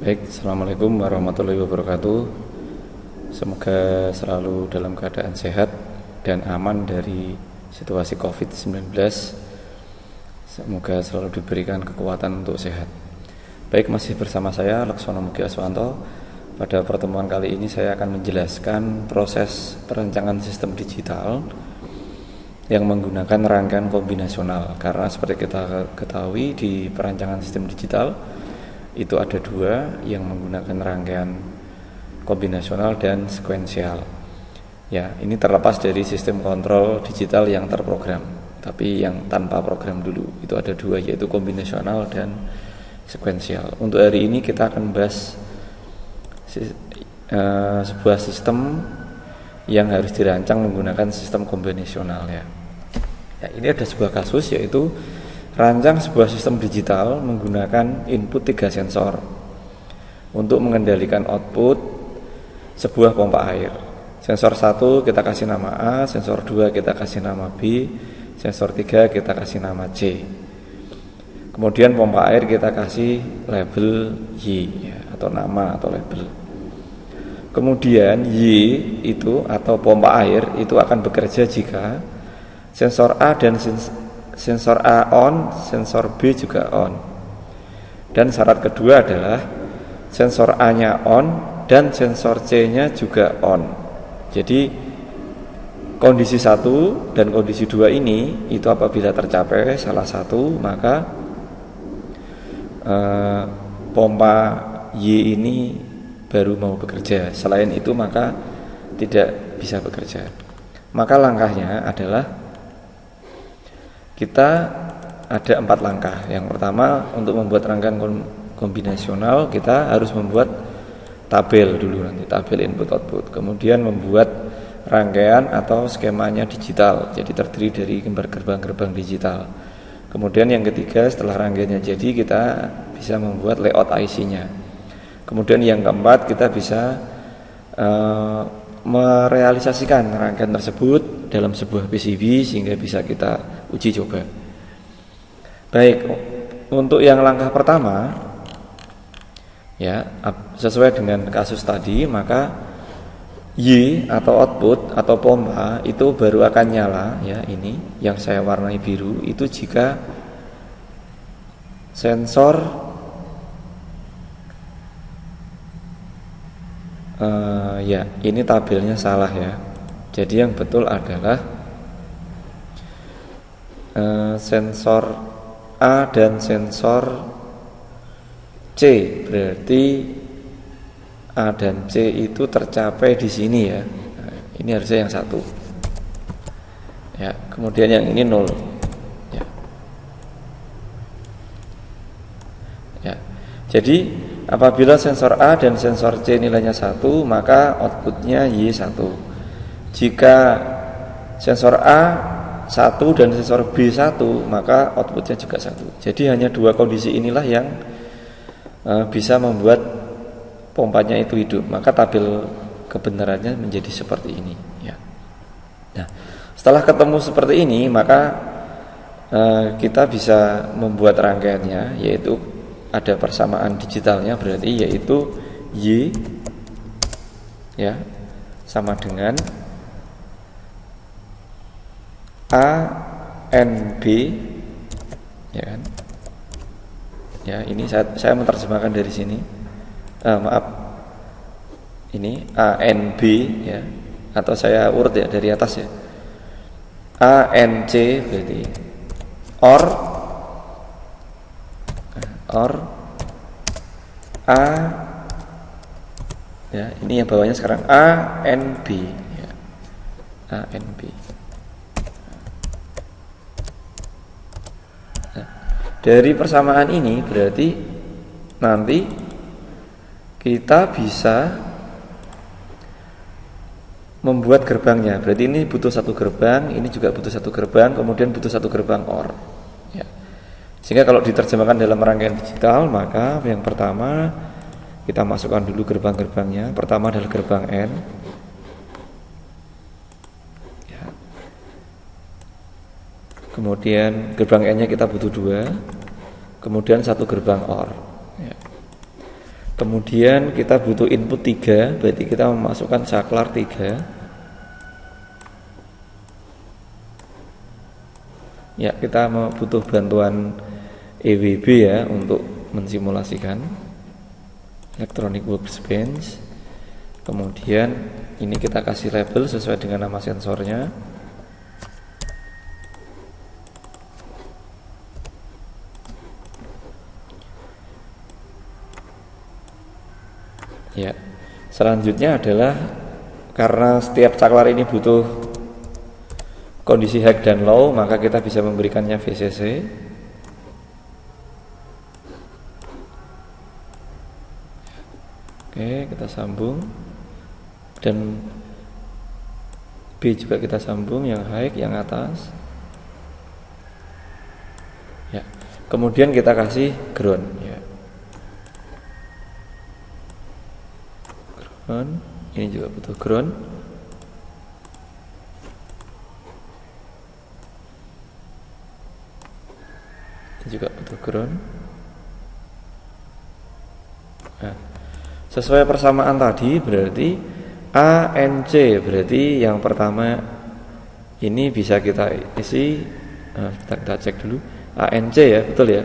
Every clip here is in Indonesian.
Baik, Assalamualaikum warahmatullahi wabarakatuh. Semoga selalu dalam keadaan sehat dan aman dari situasi COVID-19. Semoga selalu diberikan kekuatan untuk sehat. Baik, masih bersama saya Laksono Mugi Aswanto. Pada pertemuan kali ini saya akan menjelaskan proses perancangan sistem digital yang menggunakan rangkaian kombinasional. Karena seperti kita ketahui di perancangan sistem digital itu ada dua, yang menggunakan rangkaian kombinasional dan sekuensial. Ya, ini terlepas dari sistem kontrol digital yang terprogram, tapi yang tanpa program dulu itu ada dua, yaitu kombinasional dan sekuensial. Untuk hari ini kita akan bahas sebuah sistem yang harus dirancang menggunakan sistem kombinasional ya. Ya, ini ada sebuah kasus, yaitu rancang sebuah sistem digital menggunakan input 3 sensor untuk mengendalikan output sebuah pompa air. Sensor 1 kita kasih nama A, sensor 2 kita kasih nama B, sensor 3 kita kasih nama C. Kemudian pompa air kita kasih label Y ya, atau nama atau label. Kemudian Y itu atau pompa air itu akan bekerja jika sensor A dan sensor A on, sensor B juga on. Dan syarat kedua adalah sensor A-nya on dan sensor C-nya juga on. Jadi kondisi 1 dan kondisi 2 ini itu apabila tercapai salah satu, maka pompa Y ini baru mau bekerja. Selain itu maka tidak bisa bekerja. Maka langkahnya adalah kita ada 4 langkah. Yang pertama, untuk membuat rangkaian kombinasional kita harus membuat tabel dulu, nanti tabel input output. Kemudian membuat rangkaian atau skemanya digital, jadi terdiri dari gerbang-gerbang digital. Kemudian yang ketiga, setelah rangkaiannya jadi, kita bisa membuat layout IC-nya. Kemudian yang keempat, kita bisa merealisasikan rangkaian tersebut dalam sebuah PCB sehingga bisa kita uji coba. Baik, untuk yang langkah pertama ya, sesuai dengan kasus tadi, maka Y atau output atau pompa itu baru akan nyala ya, ini yang saya warnai biru itu jika sensor ya, ini tabelnya salah ya. Jadi yang betul adalah sensor A dan sensor C. Berarti A dan C itu tercapai di sini ya. Nah, ini harusnya yang satu. Ya, kemudian yang ini 0. Ya. Ya. Jadi apabila sensor A dan sensor C nilainya 1, maka outputnya Y1. Jika sensor A 1 dan sensor B1, maka outputnya juga 1. Jadi hanya dua kondisi inilah yang bisa membuat pompanya itu hidup. Maka tabel kebenarannya menjadi seperti ini ya. Nah, setelah ketemu seperti ini, maka kita bisa membuat rangkaiannya, yaitu ada persamaan digitalnya, berarti yaitu Y ya sama dengan A N B ya kan? Ya, ini saya menerjemahkan dari sini. Maaf. Ini A N B ya, atau saya urut ya dari atas ya. A N C berarti or A ya, ini yang bawahnya sekarang A N B ya. A N B. Nah, dari persamaan ini berarti nanti kita bisa membuat gerbangnya. Berarti ini butuh satu gerbang, ini juga butuh satu gerbang, kemudian butuh satu gerbang OR ya. Sehingga kalau diterjemahkan dalam rangkaian digital, maka yang pertama kita masukkan dulu gerbang-gerbangnya. Pertama adalah gerbang N ya. Kemudian gerbang N nya kita butuh 2, kemudian satu gerbang OR ya. Kemudian kita butuh input 3, berarti kita memasukkan saklar 3. Ya, kita butuh bantuan EWB ya untuk mensimulasikan electronic workspace. Kemudian ini kita kasih label sesuai dengan nama sensornya. Ya, selanjutnya adalah karena setiap saklar ini butuh kondisi high dan low, maka kita bisa memberikannya VCC. Oke, kita sambung, dan B juga kita sambung, yang high, yang atas. Ya, kemudian kita kasih ground. Ya. Ini juga butuh ground. Ini juga butuh ground. Nah, sesuai persamaan tadi berarti ANC, berarti yang pertama ini bisa kita isi. Kita cek dulu ANC ya, betul ya.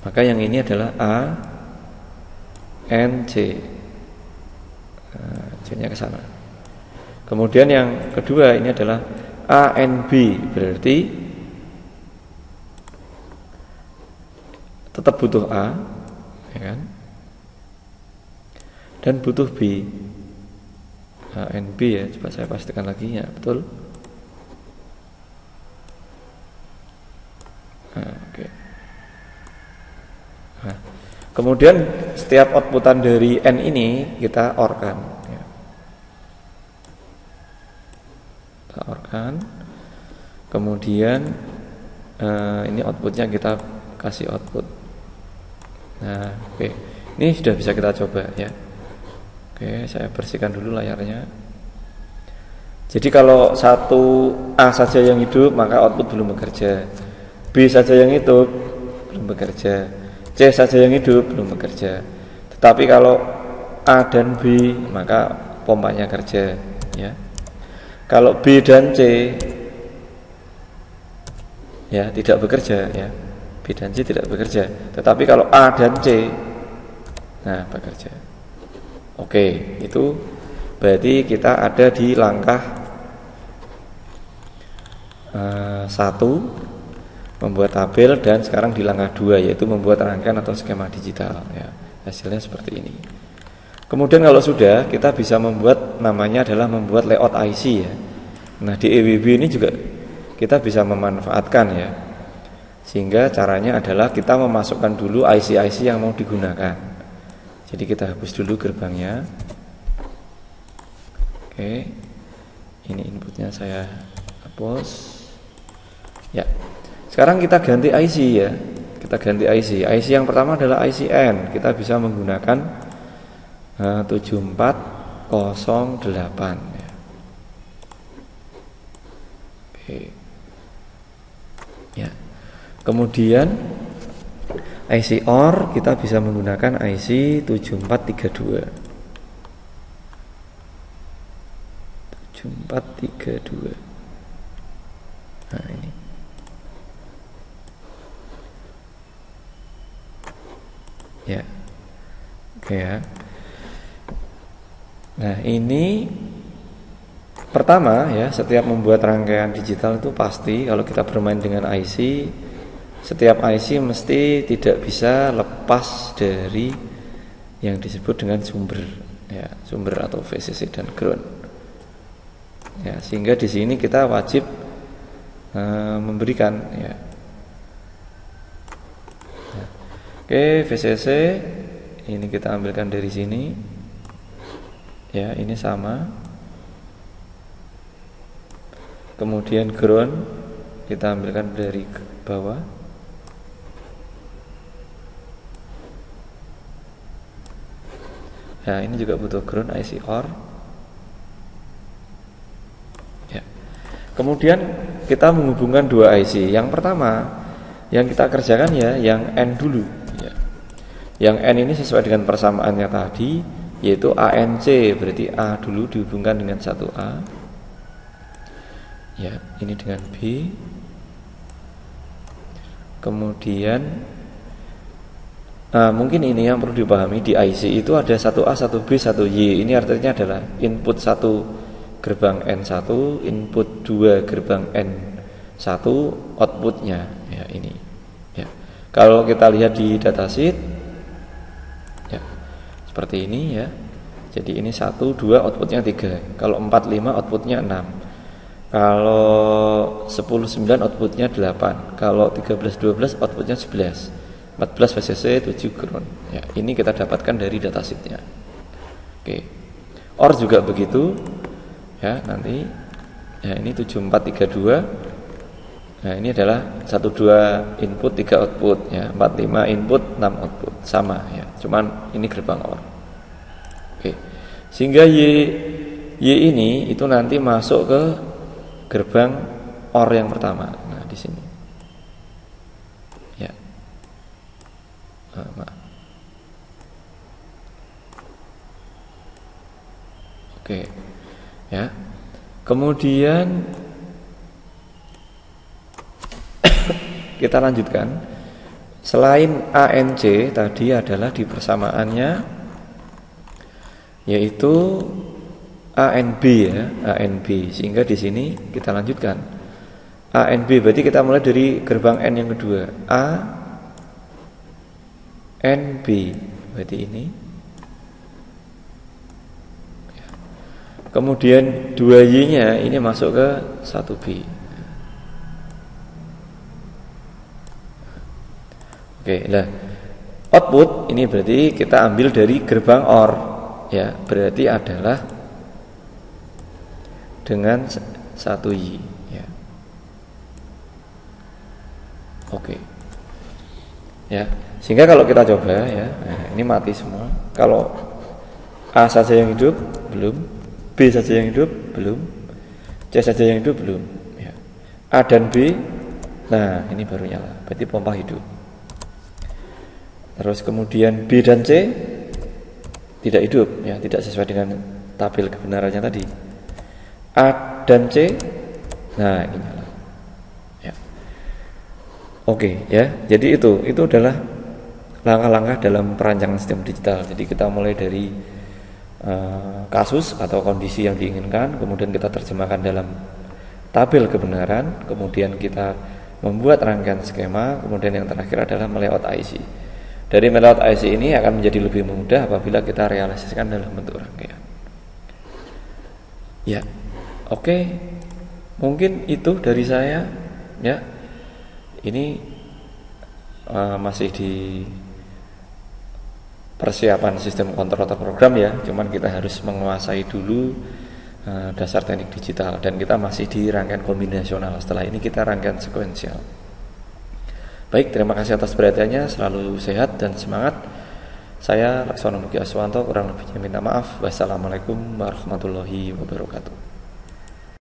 Maka yang ini adalah ANC. C-nya ke sana. Kemudian yang kedua ini adalah ANB, berarti tetap butuh A, ya kan? Dan butuh B. ANB ya, coba saya pastikan lagi ya, betul. Oke. Nah, kemudian setiap outputan dari N ini kita OR-kan ya. Kita OR-kan. Kemudian ini outputnya kita kasih output. Nah, oke. Ini sudah bisa kita coba ya. Oke, saya bersihkan dulu layarnya. Jadi kalau satu A saja yang hidup, maka output belum bekerja. B saja yang hidup, belum bekerja. C saja yang hidup, belum bekerja. Tetapi kalau A dan B, maka pompanya kerja ya. Kalau B dan C ya tidak bekerja ya. B dan C tidak bekerja. Tetapi kalau A dan C, nah bekerja. Oke, itu berarti kita ada di langkah 1, membuat tabel, dan sekarang di langkah 2 yaitu membuat rangkaian atau skema digital ya. Hasilnya seperti ini. Kemudian kalau sudah, kita bisa membuat, namanya adalah membuat layout IC ya. Nah, di EWB ini juga kita bisa memanfaatkan ya. Sehingga caranya adalah kita memasukkan dulu IC-IC yang mau digunakan. Jadi kita hapus dulu gerbangnya. Oke, ini inputnya saya hapus. Ya, sekarang kita ganti IC ya. Kita ganti IC. IC yang pertama adalah IC N. Kita bisa menggunakan 7408 ya. Oke. Ya. Kemudian IC OR kita bisa menggunakan IC 7432. 7432. Nah, ini. Ya. Oke ya. Nah, ini pertama ya, setiap membuat rangkaian digital itu pasti kalau kita bermain dengan IC, setiap IC mesti tidak bisa lepas dari yang disebut dengan sumber ya, sumber atau VCC dan ground. Ya, sehingga di sini kita wajib memberikan ya. Nah, oke, VCC ini kita ambilkan dari sini. Ya, ini sama. Kemudian ground kita ambilkan dari bawah. Nah, ini juga butuh ground IC OR. Ya. Kemudian kita menghubungkan dua IC. Yang pertama yang kita kerjakan ya yang N dulu ya. Yang N ini sesuai dengan persamaannya tadi, yaitu ANC, berarti A dulu dihubungkan dengan 1A. Ya, ini dengan B. Kemudian mungkin ini yang perlu dipahami, di IC itu ada 1A, 1B, 1Y. Ini artinya adalah input 1 gerbang N1, input 2 gerbang N1, outputnya ya ini. Ya. Kalau kita lihat di datasheet ya, seperti ini ya. Jadi ini 1, 2 outputnya 3. Kalau 4, 5 outputnya 6. Kalau 10, 9 outputnya 8. Kalau 13, 12 outputnya 11. 14 VCC, 7 ground. Ya, ini kita dapatkan dari datasheetnya. Oke. OR juga begitu. Ya, nanti ya ini 7432. Nah, ini adalah 12 input 3 output ya, 45 input 6 output. Sama ya. Cuman ini gerbang OR. Oke. Sehingga Y ini itu nanti masuk ke gerbang OR yang pertama. Nah, di sini. Ya. Maaf. Oke. Ya. Kemudian kita lanjutkan. Selain ANC tadi adalah di persamaannya yaitu ANB ya, ANB. Sehingga di sini kita lanjutkan. ANB berarti kita mulai dari gerbang N yang kedua. A NB berarti ini. Kemudian 2Y-nya ini masuk ke 1B. Oke, nah output ini berarti kita ambil dari gerbang OR ya, berarti adalah dengan 1Y ya. Oke. Ya, sehingga kalau kita coba ya, nah ini mati semua. Kalau A saja yang hidup belum, B saja yang hidup belum, C saja yang hidup belum ya. A dan B, nah ini baru nyala, berarti pompa hidup. Terus kemudian B dan C tidak hidup ya, tidak sesuai dengan tabel kebenarannya tadi. A dan C, nah ini nyala ya. Oke ya, jadi itu adalah langkah-langkah dalam perancangan sistem digital. Jadi kita mulai dari kasus atau kondisi yang diinginkan, kemudian kita terjemahkan dalam tabel kebenaran, kemudian kita membuat rangkaian skema, kemudian yang terakhir adalah melayout IC. Dari melayout IC ini akan menjadi lebih mudah apabila kita realisasikan dalam bentuk rangkaian. Ya, oke, mungkin itu dari saya ya. Ini masih di persiapan sistem kontrol atau program ya, cuman kita harus menguasai dulu dasar teknik digital, dan kita masih di rangkaian kombinasional. Setelah ini kita rangkaian sekuensial. Baik, terima kasih atas perhatiannya, selalu sehat dan semangat. Saya Laksono Mugi Aswanto, kurang lebihnya minta maaf. Wassalamualaikum warahmatullahi wabarakatuh.